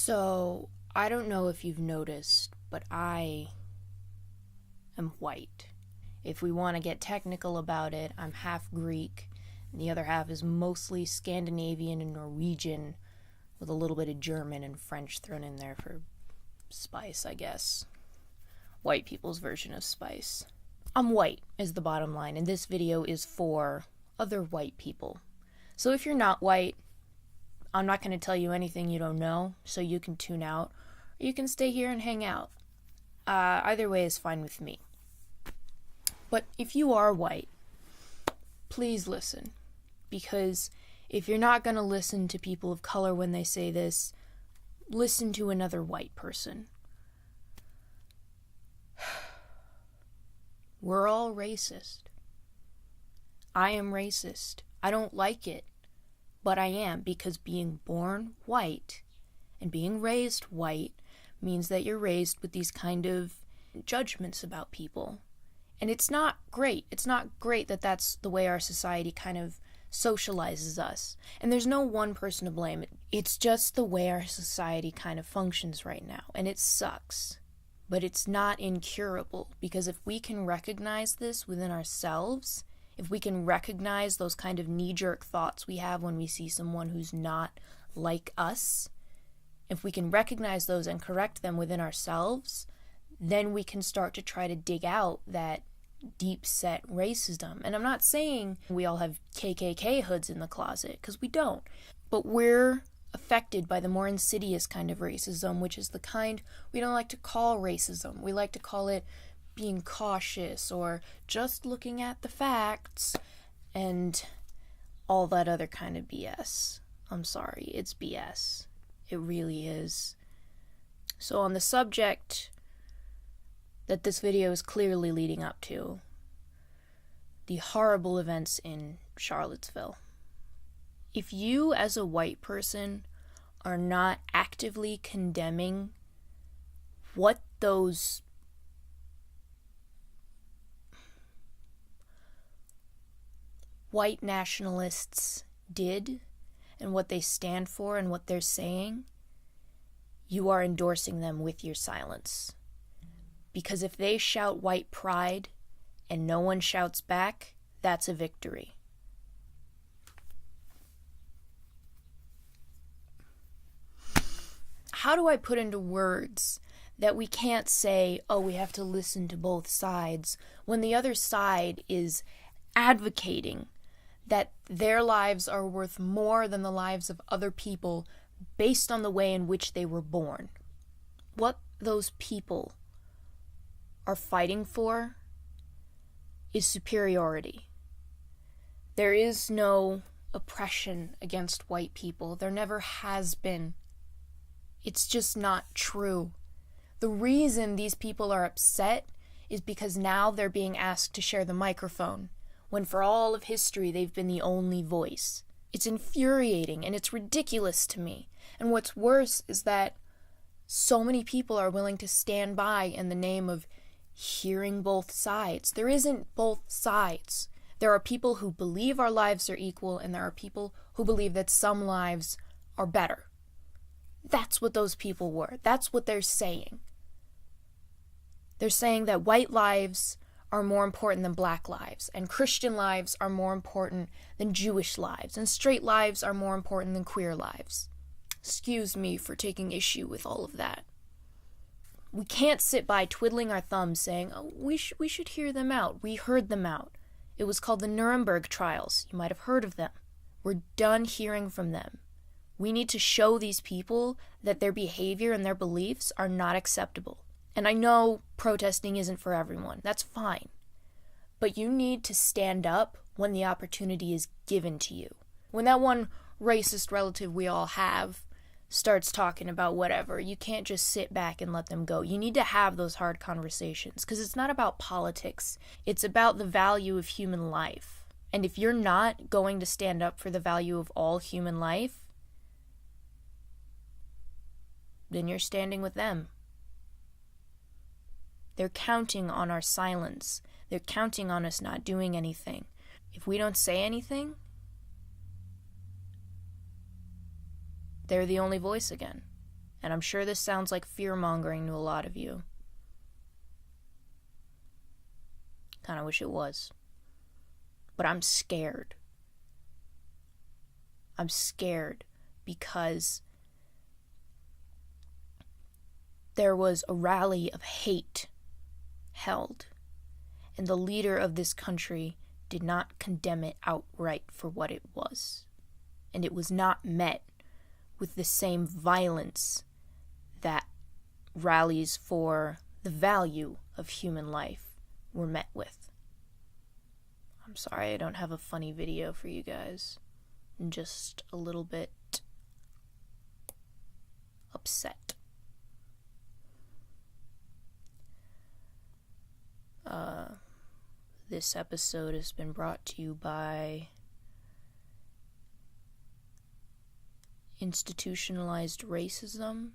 So, I don't know if you've noticed, but I am white. If we want to get technical about it, I'm half Greek, and the other half is mostly Scandinavian and Norwegian, with a little bit of German and French thrown in there for spice, I guess. White people's version of spice. I'm white, is the bottom line, and this video is for other white people. So if you're not white, I'm not going to tell you anything you don't know, so you can tune out, or you can stay here and hang out. Either way is fine with me. But if you are white, please listen, because if you're not going to listen to people of color when they say this, listen to another white person. We're all racist. I am racist. I don't like it, but I am, because being born white and being raised white means that you're raised with these kind of judgments about people. And it's not great. It's not great that that's the way our society kind of socializes us. And there's no one person to blame. It's just the way our society kind of functions right now. And it sucks. But it's not incurable, because if we can recognize this within ourselves, if we can recognize those kind of knee-jerk thoughts we have when we see someone who's not like us, if we can recognize those and correct them within ourselves, then we can start to try to dig out that deep-set racism. And I'm not saying we all have KKK hoods in the closet, because we don't. But we're affected by the more insidious kind of racism, which is the kind we don't like to call racism. We like to call it being cautious or just looking at the facts and all that other kind of BS. I'm sorry, it's BS. It really is. So on the subject that this video is clearly leading up to, the horrible events in Charlottesville. If you, as a white person, are not actively condemning what those white nationalists did and what they stand for and what they're saying, you are endorsing them with your silence. Because if they shout white pride and no one shouts back, that's a victory. How do I put into words that we can't say, oh, we have to listen to both sides, when the other side is advocating that their lives are worth more than the lives of other people based on the way in which they were born? What those people are fighting for is superiority. There is no oppression against white people. There never has been. It's just not true. The reason these people are upset is because now they're being asked to share the microphone, when for all of history they've been the only voice. It's infuriating and it's ridiculous to me. And what's worse is that so many people are willing to stand by in the name of hearing both sides. There isn't both sides. There are people who believe our lives are equal, and there are people who believe that some lives are better. That's what those people were. That's what they're saying. They're saying that white lives are more important than black lives, and Christian lives are more important than Jewish lives, and straight lives are more important than queer lives. Excuse me for taking issue with all of that. We can't sit by twiddling our thumbs saying, oh, we should hear them out. We heard them out. It was called the Nuremberg trials. You might have heard of them. We're done hearing from them. We need to show these people that their behavior and their beliefs are not acceptable. And I know protesting isn't for everyone. That's fine. But you need to stand up when the opportunity is given to you. When that one racist relative we all have starts talking about whatever, you can't just sit back and let them go. You need to have those hard conversations, because it's not about politics. It's about the value of human life. And if you're not going to stand up for the value of all human life, then you're standing with them. They're counting on our silence. They're counting on us not doing anything. If we don't say anything, they're the only voice again. And I'm sure this sounds like fear-mongering to a lot of you. Kind of wish it was. But I'm scared. I'm scared because there was a rally of hate held, and the leader of this country did not condemn it outright for what it was. And it was not met with the same violence that rallies for the value of human life were met with. I'm sorry I don't have a funny video for you guys. I'm just a little bit upset. This episode has been brought to you by institutionalized racism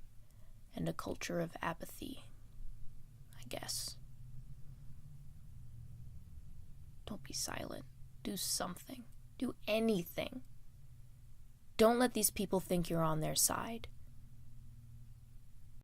and a culture of apathy, I guess. Don't be silent. Do something. Do anything. Don't let these people think you're on their side.